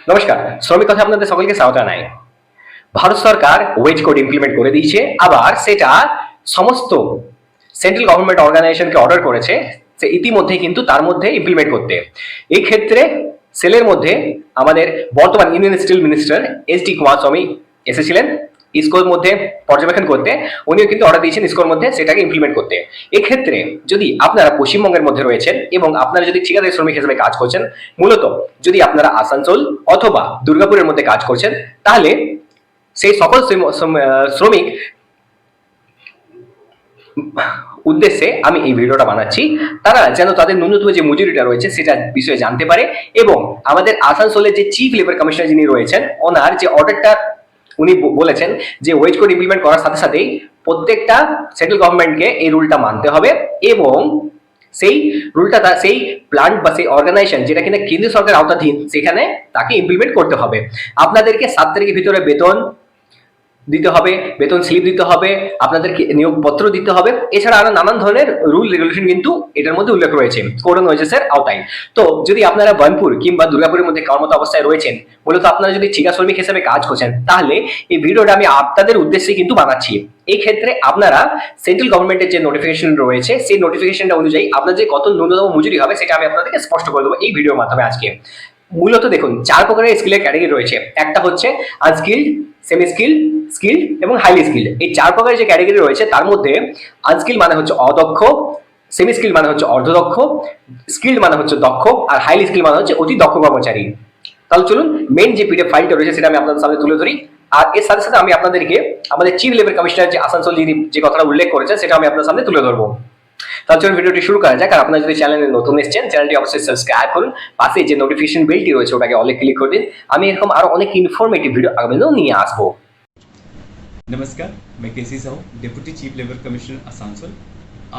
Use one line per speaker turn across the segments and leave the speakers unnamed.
নমস্কার, শ্রমিক কথা আপনাদের সকলকে স্বাগত জানাই। ভারত সরকার ওয়েজ কোড ইমপ্লিমেন্ট করে দিয়েছে, আবার সেটা সমস্ত সেন্ট্রাল গভর্নমেন্ট অর্গানাইজেশনকে অর্ডার করেছে যে ইতিমধ্যে কিন্তু তার মধ্যে ইমপ্লিমেন্ট করতে। এই ক্ষেত্রে সেলের মধ্যে আমাদের বর্তমান ইউনিয়ন স্টিল মিনিস্টার এস.ডি. কুমারস্বামী এসেছিলেন ইসকোর মধ্যে পর্যবেক্ষণ করতে। উনিও কিন্তু অর্ডার দিয়েছেন ইসকোর মধ্যে সেটাকে ইমপ্লিমেন্ট করতে। এক্ষেত্রে যদি আপনারা পশ্চিমবঙ্গের মধ্যে রয়েছেন এবং আপনারা যদি ঠিকাদারি শ্রমিক হিসেবে কাজ করছেন, মূলত যদি আপনারা আসানসোল অথবা দুর্গাপুরের মধ্যে কাজ করছেন, তাহলে সেই সকল শ্রমিক উদ্দেশ্যে আমি এই ভিডিওটা বানাচ্ছি। তারা যেন তাদের ন্যূনতম যে মজুরিটা রয়েছে সেটা বিষয়ে জানতে পারে, এবং আমাদের আসানসোলের যে চিফ লেবার কমিশনার যিনি রয়েছেন, ওনার যে অর্ডারটা উনি বলেছেন যে ওয়েজ কোড ইমপ্লিমেন্ট করার সাথে সাথেই প্রত্যেকটা সেন্ট্রাল গভর্নমেন্টকে এই রুলটা মানতে হবে, এবং সেই রুলটা সেই প্ল্যান্ট বা সেই অর্গানাইজেশন যেটা কিনা কেন্দ্রীয় সরকারের আওতাধীন, সেখানে তাকে ইমপ্লিমেন্ট করতে হবে। আপনাদেরকে 7 তারিখের ভিতরে বেতন দিতে হবে, বেতন স্লিপ দিতে হবে, আপনাদেরকে নিয়োগপত্র দিতে হবে। এছাড়া আরো নানান ধরনের রুল রেগুলেশন কিন্তু এটার মধ্যে উল্লেখ রয়েছে কোড অন ওয়েজেসের আওতায়। তো যদি আপনারা বার্নপুর কিংবা দুর্গাপুরের মধ্যে কর্মরত অবস্থায় রয়েছেন, মূলত আপনারা যদি ঠিকা শ্রমিক হিসেবে কাজ করছেন, তাহলে এই ভিডিওটা আমি আপনাদের উদ্দেশ্যে কিন্তু বানাচ্ছি। এই ক্ষেত্রে আপনারা সেন্ট্রাল গভর্নমেন্টের যে নোটিফিকেশন রয়েছে সেই নোটিফিকেশনটা অনুযায়ী আপনার যে কত ন্যূনতম মজুরি হবে সেটা আমি আপনাদেরকে স্পষ্ট করে দেবো এই ভিডিওর মাধ্যমে আজকে। মূলত দেখুন, 4 প্রকারের স্কিলের ক্যাটাগরি রয়েছে। একটা হচ্ছে আনস্কিল্ড, সেমি স্কিল্ড, স্কিল্ড এবং হাইলি স্কিল্ড। এই 4 প্রকারের যে ক্যাটাগরি রয়েছে তার মধ্যে আনস্কিল্ড মানে হচ্ছে অদক্ষ, সেমি স্কিল্ড মানে হচ্ছে অর্ধদক্ষ, স্কিল্ড মানে হচ্ছে দক্ষ, আর হাইলি স্কিল্ড মানে হচ্ছে অতি দক্ষ কর্মচারী। তাহলে চলুন মেইন যে পিডিএফ ফাইলটা রয়েছে সেটা আমি আপনাদের সামনে তুলে ধরি, আর এর সাথে সাথে আমি আপনাদেরকে আমাদের চিফ লেবার কমিশনার যে আসানসোল যিনি যে কথাটা উল্লেখ করেছেন সেটা আমি আপনাদের সামনে তুলে ধরবো। তার জন্য ভিডিওটি শুরু করা যাক। আর আপনারা যদি চ্যানেলে নতুন এসেছেন, চ্যানেলটি অবশ্যই সাবস্ক্রাইব করুন, পাশে যে নোটিফিকেশন বেলটি রয়েছে ওটাকে অলে ক্লিক করে দিন। আমি এরকম আরো অনেক ইনফরমেটিভ ভিডিও আগামী দিনেও নিয়ে আসবো।
नमस्कार, मैं K C Sahu, deputy chief labour commissioner Asansol.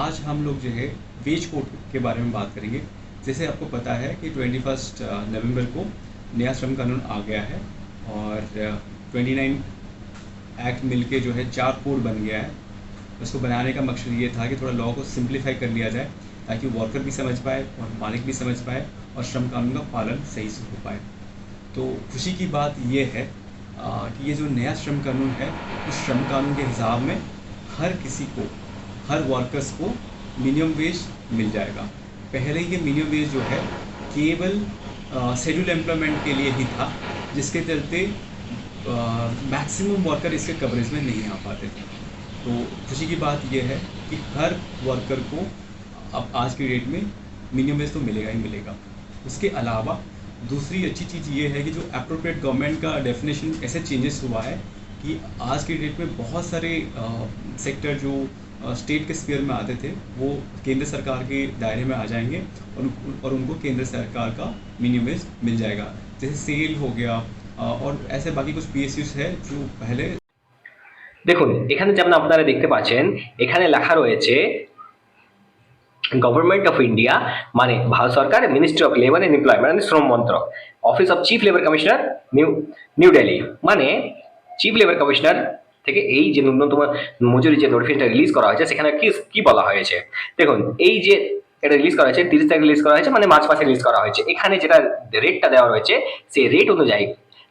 आज हम लोग जो है वेज कोड के बारे में बात करेंगे। जैसे आपको पता है कि 21 नवंबर को नया श्रम कानून आ गया है, और 29 एक्ट मिलके जो है 4 कोड बन गया है। उसको बनाने का मकसद ये था कि थोड़ा लॉ को सिंप्लीफाई कर लिया जाए, ताकि वर्कर भी समझ पाए और मालिक भी समझ पाए और श्रम कानून का पालन सही से हो पाए। तो खुशी की बात ये है कि ये जो नया श्रम कानून है, उस श्रम कानून के हिसाब में हर किसी को, हर वर्कर्स को मिनिमम वेज मिल जाएगा। पहले ये मिनिमम वेज जो है केवल शेड्यूल एम्प्लॉयमेंट के लिए ही था, जिसके चलते मैक्सिमम वर्कर इसके कवरेज में नहीं आ पाते थे। तो खुशी की बात यह है कि हर वर्कर को अब आज की डेट में मिनिमम वेज तो मिलेगा ही मिलेगा। उसके अलावा दूसरी अच्छी चीज़ ये है कि जो अप्रोप्रिएट गवर्नमेंट का डेफिनेशन ऐसे चेंजेस हुआ है कि आज की डेट में बहुत सारे सेक्टर जो स्टेट के स्फीयर में आते थे वो केंद्र सरकार के दायरे में आ जाएंगे, और उनको केंद्र सरकार का मिनिमम वेज मिल जाएगा। जैसे सेल हो गया और ऐसे बाकी कुछ PSUs है जो पहले।
দেখুন, এখানে যেমন আপনারা দেখতে পাচ্ছেন, এখানে লেখা রয়েছে গভর্নমেন্ট অফ ইন্ডিয়া, মানে ভারত সরকার, ministry of labour and employment, মানে শ্রম মন্ত্রক, office of chief labour commissioner, New Delhi, মানে চিফ লেবার কমিশনার থেকে এই যে ন্যূনতম মজুরি যে নোটিফিকেশনটা রিলিজ করা হয়েছে সেখানে কি বলা হয়েছে। দেখুন, এই যে এটা রিলিজ করা হয়েছে 30 তারিখ রিলিজ করা হয়েছে, মানে মার্চ মাসে রিলিজ করা হয়েছে। এখানে যেটা রেটটা দেওয়া রয়েছে সেই রেট অনুযায়ী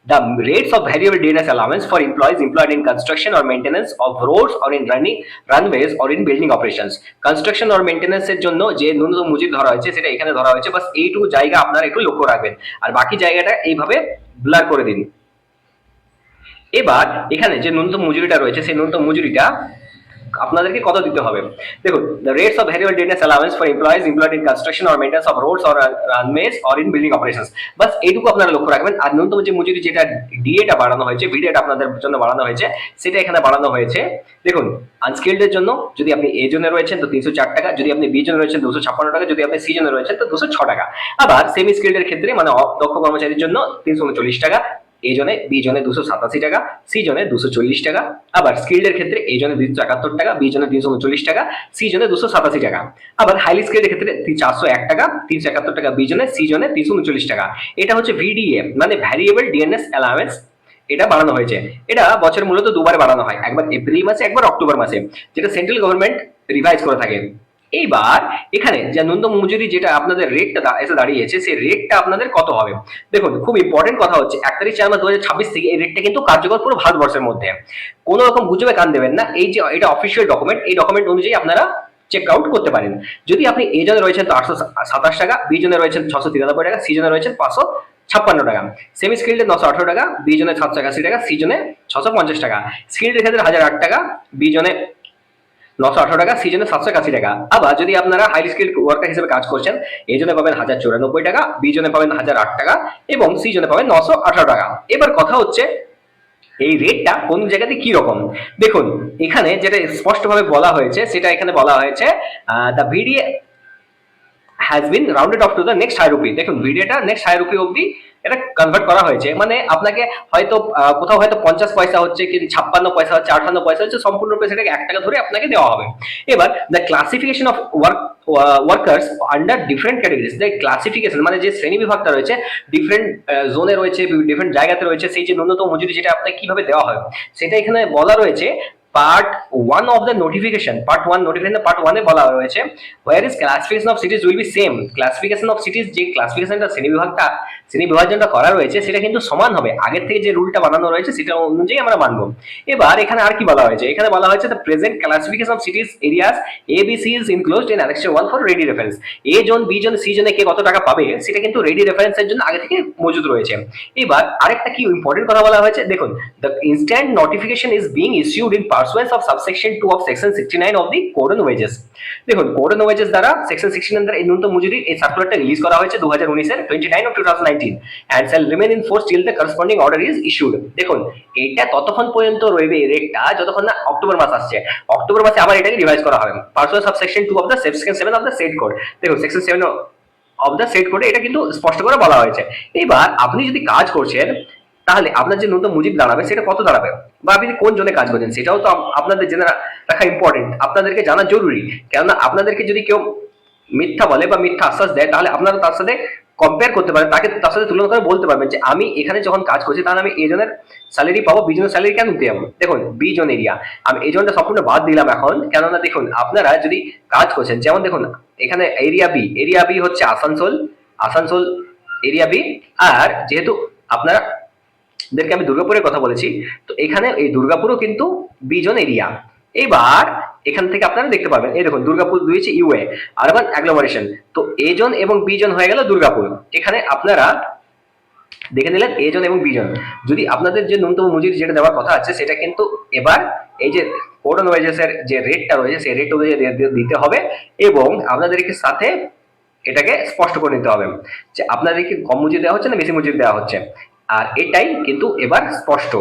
the rates of variable DNS allowance for employees employed in construction or maintenance of roads or in runways or in building operations। construction or maintenance এর জন্য যে ন্যূনতম মজুরি ধরা হয়েছে সেটা এখানে ধরা হয়েছে, বাস এইটুকু জায়গা আপনারা একটু লক্ষ্য রাখবেন, আর বাকি জায়গাটা এইভাবে ব্লার করে দিন। এবার এখানে যে ন্যূনতম মজুরিটা রয়েছে সেই ন্যূনতম মজুরিটা আপনাদেরকে কত দিতে হবে। দেখুন, the rates of variable DNS allowance for employees employed in construction or maintenance of roads or runways or in building operations, বাস এইটুকু আপনারা লক্ষ্য রাখবেন। আর ন্যূনতম যে মজুরি যেটা ডিএটা বাড়ানো হয়েছে, ভিডিওটা আপনাদের জন্য বাড়ানো হয়েছে, সেটা এখানে বাড়ানো হয়েছে। দেখুন, আনস্কিল্ডের জন্য যদি আপনি এ জোনে রয়েছেন তো 304 টাকা, যদি আপনি বি জোনে রয়েছেন 256 টাকা, যদি আপনি সি জোনে রয়েছেন তো 206 টাকা। আবার সেমি স্কিল্ডের ক্ষেত্রে মানে দক্ষ কর্মচারীর জন্য 339 টাকা, এ জনে, বি জনে 287 টাকা, সি জনে 240 টাকা। আবার স্কিল্ডের ক্ষেত্রে এ জনে 271 টাকা, বি জনে 339 টাকা, সি জনে 287 টাকা। আবার হাইলি স্কিল্ডের ক্ষেত্রে 401 টাকা, 371 টাকা বি জনে, সি জনে 339 টাকা। এটা হচ্ছে ভিডিএ, মানে ভ্যারিয়েবল ডিএনএস অ্যালাওয়েন্স। এটা বাড়ানো হয়েছে। এটা বছর মূলত দুবার বাড়ানো হয়, একবার এপ্রিল মাসে, একবার অক্টোবর মাসে, যেটা সেন্ট্রাল গভর্নমেন্ট রিভাইজ করে থাকে। এইবার এখানে যে ন্যূনতম মজুরি যেটা আপনাদের রেটটা এসে দাঁড়িয়েছে, সেই রেটটা আপনাদের কত হবে? দেখুন, খুব ইম্পর্টেন্ট কথা হচ্ছে 1 তারিখ 4 মাস 2026 থেকে এই রেটটা কিন্তু কার্যকর পুরো ভারতবর্ষের মধ্যে। কোনো রকম গুজবে কান দেবেন না। এই যে এটা অফিসিয়াল ডকুমেন্ট, এই ডকুমেন্ট অনুযায়ী আপনারা চেক আউট করতে পারেন। যদি আপনি এ জনে রয়েছেন তো 827 টাকা, বি জনে রয়েছেন 693 টাকা, সি জনে রয়েছেন 556 টাকা, সেমি স্কিল্ডে 918 টাকা, বি জনে 781 টাকা, সি জনে 650 টাকা, স্কিল্ডের ক্ষেত্রে 1008 টাকা, বি জনে 918 টাকা, সি জনে 781 টাকা। আবার যদি আপনারা হাই স্কিল ওয়ার্কার হিসেবে কাজ করছেন, এই জন্য পাবেন 1094 টাকা, বি জনে পাবেন 1008 টাকা এবং সি জনে পাবেন 918 টাকা। এবার কথা হচ্ছে এই রেটটা কোন জায়গাতে কি রকম। দেখুন, এখানে যেটা স্পষ্টভাবে বলা হয়েছে, সেটা এখানে বলা হয়েছে the video has been rounded off to the next high rupee. দেখুন, ভিডিওটা নেক্সট হাই রুপি অব্দি এটা কনভার্ট করা হয়েছে। মানে আপনাকে হয়তো কোথাও হয়তো 50 পয়সা হচ্ছে, কি 56 পয়সা হচ্ছে, 58 পয়সা হচ্ছে, সম্পূর্ণরূপে সেটাকে 1 টাকা ধরে আপনাকে দেওয়া হবে। এবার the classification of workers under different categories, the classification মানে যে শ্রেণী বিভাগটা রয়েছে, ডিফারেন্ট জোনে রয়েছে, ডিফারেন্ট জায়গাতে রয়েছে, সেই যে ন্যূনতম মজুরি যেটা আপনাকে কিভাবে দেওয়া হয় সেটা এখানে বলা রয়েছে। পার্ট 1 বলা রয়েছে where is classification of cities will be same, classification of cities যে ক্লাসিফিকেশনটা শ্রেণী বিভাজনটা করা রয়েছে সেটা কিন্তু সমান হবে। আগের থেকে যে রুলটা বানানো রয়েছে সেটা অনুযায়ী আমরা মানবো। এবার এখানে আর কি বলা হয়েছে, এখানে বলা হয়েছে the present classification of cities areas A B C is enclosed in annexure 1 for ready reference। A zone, B zone, C জোনে কে কত টাকা পাবে সেটা কিন্তু রেডি রেফারেন্সের জন্য আগে থেকে মজুদ রয়েছে। এবার আরেকটা কি ইম্পর্টেন্ট কথা বলা হয়েছে, দেখুন, the instant notification is being issued in pursuance of subsection 2 of section 69 of the code on wages। দেখুন, কোড অন ওয়েজেস দ্বারা সেকশন 69 দ্বারা এই ন্যূনতম মজুরি এই সার্কুলারটা রিলিজ করা হয়েছে 2019 এর 29 of 2019 and shall remain in force till the corresponding order is issued। দেখুন, এটা ততক্ষণ পর্যন্ত রইবে এই রেটটা যতক্ষণ না অক্টোবর মাস আসছে। অক্টোবর মাসে আবার এটাকে রিভাইজ করা হবে pursuance of section 2 of the section 7 of the said code. দেখুন, সেকশন 7 অফ দ্য সেট কোডে এটা কিন্তু স্পষ্ট করে বলা হয়েছে। এবার আপনি যদি কাজ করছেন তাহলে আপনার যে ন্যূনতম মজুরি দাঁড়াবে সেটা কত দাঁড়াবে, বা আপনি কোন জনে কাজ করছেন সেটাও তো আপনাদের জেনে রাখা ইম্পর্টেন্ট, আপনাদেরকে জানা জরুরি। কেননা আপনাদেরকে যদি কেউ মিথ্যা বলে বা মিথ্যা আশ্বাস দেয় তাহলে আপনারা তার সাথে কম্পেয়ার করতে পারেন, তার সাথে তুলনা করে বলতে পারবেন যে আমি এখানে যখন কাজ করছি তাহলে আমি এই জনের স্যালারি পাবো, বি জনের স্যালারি কেন পেয়ে যাবো। দেখুন, বি জন এরিয়া আমি এই জনটা সম্পূর্ণ বাদ দিলাম এখন, কেননা দেখুন আপনারা যদি কাজ করছেন, যেমন দেখুন এখানে এরিয়া বি হচ্ছে আসানসোল এরিয়া বি। আর যেহেতু আপনারা দেরকে আমি দুর্গাপুরের কথা বলেছি, তো এখানে এই দুর্গাপুরও কিন্তু বিজন এরিয়া। এবার এখান থেকে আপনারা দেখতে পাবেন, এই দেখুন দুর্গাপুর দিয়েছে ইউএ আরবান অ্যাগ্লোমারেশন, তো এ জন এবং বি জন হয়ে গেল দুর্গাপুর। এখানে আপনারা দেখে নিলেন এ জন এবং বি জন। যদি আপনাদের যে ন্যূনতম মজুরি যেটা দেওয়ার কথা আছে সেটা কিন্তু এবার এই যে কোড অন ওয়েজেসের যে রেটটা রয়েছে সেই রেট অনুযায়ী দিতে হবে এবং আপনাদেরকে সাথে এটাকে স্পষ্ট করে নিতে হবে যে আপনাদেরকে কম মজুরি দেওয়া হচ্ছে না বেশি মজুরি দেওয়া হচ্ছে। আর এটাই কিন্তু এবার স্পষ্ট।